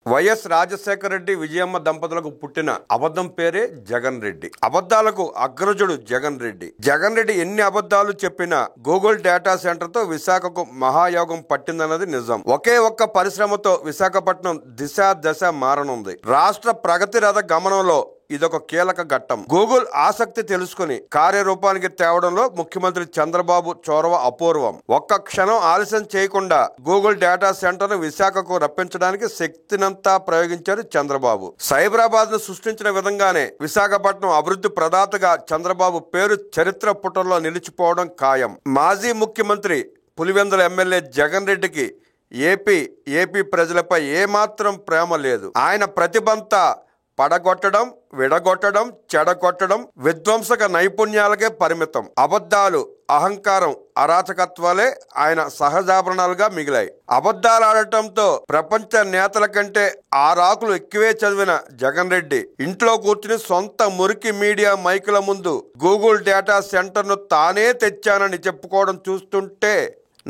YS Rajasekhara Reddy Vijayamma దంపతులకు పుట్టిన అబద్ధం పేరే జగన్ రెడ్డి. అబద్ధాలకు అగ్రజుడు జగన్ రెడ్డి. జగన్ రెడ్డి ఎన్ని అబద్ధాలు చెప్పినా గూగుల్ డేటా సెంటర్ తో విశాఖకు మహాయోగం పట్టిందన్నది నిజం. ఒకే ఒక్క పరిశ్రమతో విశాఖపట్నం దశ మారనుంది. రాష్ట్ర ప్రగతి రథ గమనంలో ఇదొక కీలక ఘట్టం. గూగుల్ ఆసక్తి తెలుసుకుని కార్యరూపానికి తేవడంలో ముఖ్యమంత్రి చంద్రబాబు చొరవ అపూర్వం. ఒక్క క్షణం ఆలస్యం చేయకుండా గూగుల్ డేటా సెంటర్ ను విశాఖకు రప్పించడానికి శక్తినంతా ప్రయోగించారు చంద్రబాబు. సైబరాబాద్ ను సృష్టించిన విధంగానే విశాఖపట్నం అభివృద్ధి ప్రదాతగా చంద్రబాబు పేరు చరిత్ర పుటల్లో నిలిచిపోవడం ఖాయం. మాజీ ముఖ్యమంత్రి పులివెందుల ఎమ్మెల్యే జగన్ రెడ్డికి ఏపీ ప్రజలపై ఏమాత్రం ప్రేమ లేదు. ఆయన ప్రతిభంతా పడగొట్టడం, విడగొట్టడం, చెడగొట్టడం, విధ్వంసక నైపుణ్యాలకే పరిమితం. అబద్ధాలు, అహంకారం, అరాచకత్వాలే ఆయన సహజాభరణాలుగా మిగిలాయి. అబద్ధాలు ఆడటంతో ప్రపంచ నేతల కంటే 6 ఆకులు ఎక్కువే చదివిన జగన్ రెడ్డి ఇంట్లో కూర్చుని సొంత మురికి మీడియా మైకుల ముందు గూగుల్ డేటా సెంటర్ను తానే తెచ్చానని చెప్పుకోవడం చూస్తుంటే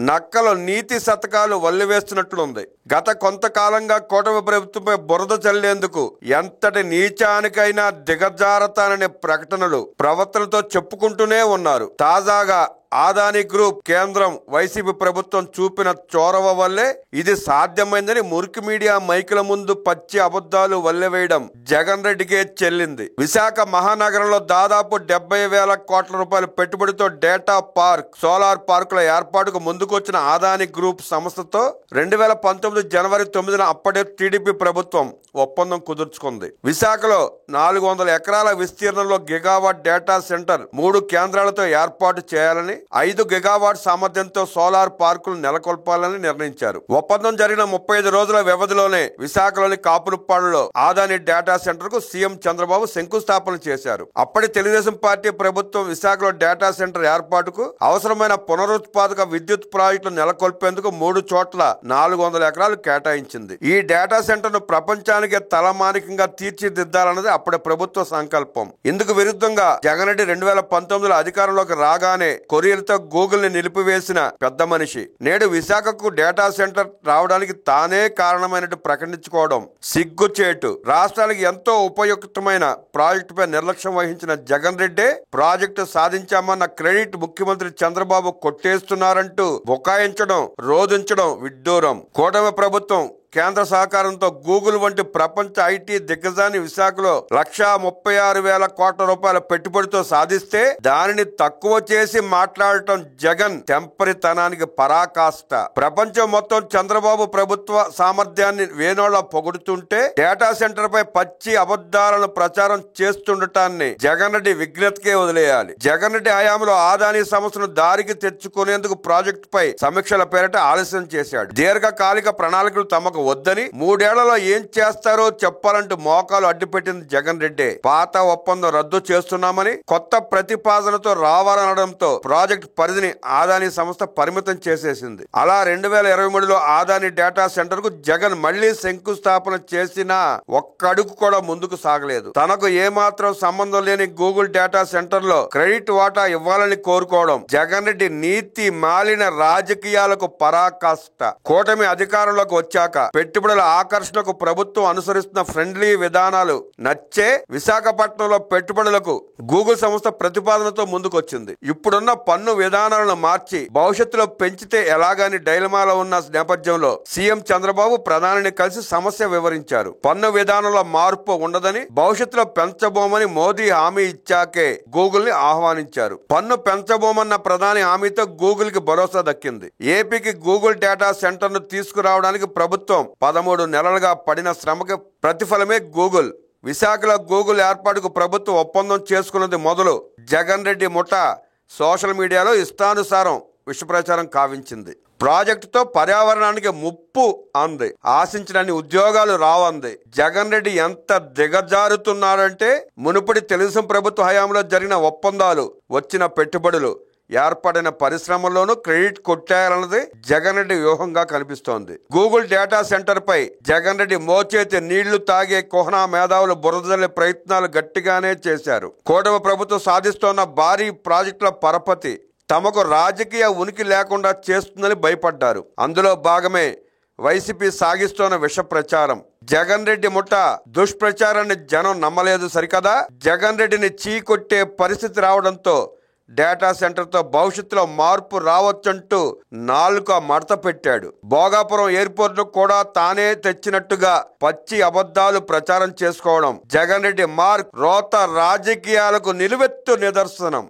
నక్కలు నీతి శతకాలు వల్లివేస్తున్నట్లుంది. గత కొంతకాలంగా కూటమి ప్రభుత్వంపై బురద చల్లేందుకు ఎంతటి నీచానికైనా దిగజారతాననే ప్రకటనలు, ప్రవర్తనతో చెప్పుకుంటూనే ఉన్నారు. తాజాగా ఆదాని గ్రూప్ కేంద్రం వైసీపీ ప్రభుత్వం చూపిన చొరవ వల్లే ఇది సాధ్యమైందని మురికి మీడియా మైకుల ముందు పచ్చి అబద్ధాలు వల్లెవేయడం జగన్ రెడ్డికే చెల్లింది. విశాఖ మహానగరంలో దాదాపు 70,000 కోట్ల రూపాయల పెట్టుబడితో డేటా పార్క్, సోలార్ పార్కుల ఏర్పాటుకు ముందుకొచ్చిన ఆదాని గ్రూప్ సంస్థతో 2019 జనవరి 9న అప్పటి టీడీపీ ప్రభుత్వం ఒప్పందం కుదుర్చుకుంది. విశాఖలో 400 ఎకరాల విస్తీర్ణంలో గిగావాట్ డేటా సెంటర్ 3 కేంద్రాలతో ఏర్పాటు చేయాలని, 5 గిగావాట్ సామర్థ్యంతో సోలార్ పార్కులు నెలకొల్పాలని నిర్ణయించారు. ఒప్పందం జరిగిన 35 రోజుల వ్యవధిలోనే విశాఖలోని కాపులుప్పాడులో ఆదాని డేటా సెంటర్ కు సీఎం చంద్రబాబు శంకుస్థాపన చేశారు. అప్పటి తెలుగుదేశం పార్టీ ప్రభుత్వం విశాఖలో డేటా సెంటర్ ఏర్పాటుకు అవసరమైన పునరుత్పాదక విద్యుత్ ప్రాజెక్టులు నెలకొల్పేందుకు 3 చోట్ల 400 ఎకరాలు కేటాయించింది. ఈ డేటా సెంటర్ ను ప్రపంచానికి తలమానికంగా తీర్చిదిద్దాలన్నది అప్పటి ప్రభుత్వ సంకల్పం. ఇందుకు విరుద్ధంగా జగన్ రెడ్డి 2019లో అధికారంలోకి రాగానే కొరియర్తో గూగుల్ ని నిలిపివేసిన పెద్ద మనిషి నేడు విశాఖకు డేటా సెంటర్ రావడానికి తానే కారణమైనట్టు ప్రకటించుకోవడం సిగ్గుచేటు. రాష్ట్రానికి ఎంతో ఉపయుక్తమైన ప్రాజెక్టుపై నిర్లక్ష్యం వహించిన జగన్ రెడ్డి ప్రాజెక్టు సాధించామన్న క్రెడిట్ ముఖ్యమంత్రి చంద్రబాబు కొట్టేస్తున్నారంటూ బుకాయించడం, రోధించడం విడ్డూరం. కూటమి ప్రభుత్వం కేంద్ర సహకారంతో గూగుల్ వంటి ప్రపంచ ఐటీ దిగ్గజాన్ని విశాఖలో 136,000 కోట్ల రూపాయల పెట్టుబడితో సాధిస్తే దానిని తక్కువ చేసి మాట్లాడటం జగన్ తెంపరితనానికి పరాకాష్ట. ప్రపంచం మొత్తం చంద్రబాబు ప్రభుత్వ సామర్థ్యాన్ని వేణోళ్ల పొగుడుతుంటే డేటా సెంటర్ పై పచ్చి అబద్ధాలను ప్రచారం చేస్తుండటాన్ని జగన్ రెడ్డి విజ్ఞతకే వదిలేయాలి. జగన్ రెడ్డి హయాంలో ఆదాని సంస్థను దారికి తెచ్చుకునేందుకు ప్రాజెక్టు పై సమీక్షల పేరిట ఆలస్యం చేశాడు. దీర్ఘకాలిక ప్రణాళికలు తమకు వద్దని, 3 ఏళ్లలో ఏం చేస్తారో చెప్పాలంటూ మోకాలు అడ్డుపెట్టింది జగన్ రెడ్డి. పాత ఒప్పందం రద్దు చేస్తున్నామని కొత్త ప్రతిపాదనతో రావాలనడంతో ప్రాజెక్ట్ పరిధిని ఆదాని సంస్థ పరిమితం చేసేసింది. అలా 2023లో ఆదాని డేటా సెంటర్ కు జగన్ మళ్లీ శంకుస్థాపన చేసినా ఒక్క అడుగు కూడా ముందుకు సాగలేదు. తనకు ఏమాత్రం సంబంధం లేని గూగుల్ డేటా సెంటర్ లో క్రెడిట్ వాటా ఇవ్వాలని కోరుకోవడం జగన్ రెడ్డి నీతి మాలిన రాజకీయాలకు పరాకాష్ట. కూటమి అధికారంలోకి వచ్చాక పెట్టుబడుల ఆకర్షణకు ప్రభుత్వం అనుసరిస్తున్న ఫ్రెండ్లీ విధానాలు నచ్చే విశాఖపట్నంలో పెట్టుబడులకు గూగుల్ సంస్థ ప్రతిపాదనతో ముందుకొచ్చింది. ఇప్పుడున్న పన్ను విధానాలను మార్చి భవిష్యత్తులో పెంచితే ఎలాగాని డైలమాలో ఉన్న నేపథ్యంలో సీఎం చంద్రబాబు ప్రధానిని కలిసి సమస్య వివరించారు. పన్ను విధానంలో మార్పు ఉండదని, భవిష్యత్తులో పెంచబోమని మోదీ హామీ ఇచ్చాకే గూగుల్ ని ఆహ్వానించారు. పన్ను పెంచబోమన్న ప్రధాని హామీతో గూగుల్ కి భరోసా దక్కింది. ఏపీకి గూగుల్ డేటా సెంటర్ ను తీసుకురావడానికి ప్రభుత్వం 13 నెలలుగా పడిన శ్రమకి ప్రతిఫలమే గూగుల్. విశాఖలో గూగుల్ ఏర్పాటుకు ప్రభుత్వం ఒప్పందం చేసుకున్నది మొదలు జగన్ రెడ్డి ముఠా సోషల్ మీడియాలో ఇష్టానుసారం విషప్రచారం కావించింది. ప్రాజెక్టుతో పర్యావరణానికి ముప్పు అంది, ఆశించినన్ని ఉద్యోగాలు రావంది. జగన్ రెడ్డి ఎంత దిగజారుతున్నాడంటే మునుపటి తెలుగుదేశం ప్రభుత్వ హయాంలో జరిగిన ఒప్పందాలు, వచ్చిన పెట్టుబడులు, ఏర్పడిన పరిశ్రమల్లోనూ క్రెడిట్ కొట్టారన్నది జగన్ రెడ్డి వ్యూహంగా కనిపిస్తోంది. గూగుల్ డేటా సెంటర్ పై జగన్ రెడ్డి మోచేతి నీళ్లు తాగే కోహనా మేధావులు బురదజల్లే ప్రయత్నాలు గట్టిగానే చేశారు. కూటమి ప్రభుత్వం సాధిస్తోన్న భారీ ప్రాజెక్టుల పరపతి తమకు రాజకీయ ఉనికి లేకుండా చేస్తుందని భయపడ్డారు. అందులో భాగమే వైసీపీ సాగిస్తున్న విష ప్రచారం. జగన్ రెడ్డి ముఠ దుష్ప్రచారాన్ని జనం నమ్మలేదు సరికదా. జగన్ రెడ్డిని చీకొట్టే పరిస్థితి రావడంతో డేటా సెంటర్తో భవిష్యత్తులో మార్పు రావచ్చంటూ నాలుక మడత పెట్టాడు. భోగాపురం ఎయిర్పోర్ట్ కూడా తానే తెచ్చినట్టుగా పచ్చి అబద్ధాలు ప్రచారం చేసుకోవడం జగన్ రెడ్డి మార్క్ రోత రాజకీయాలకు నిలువెత్తు నిదర్శనం.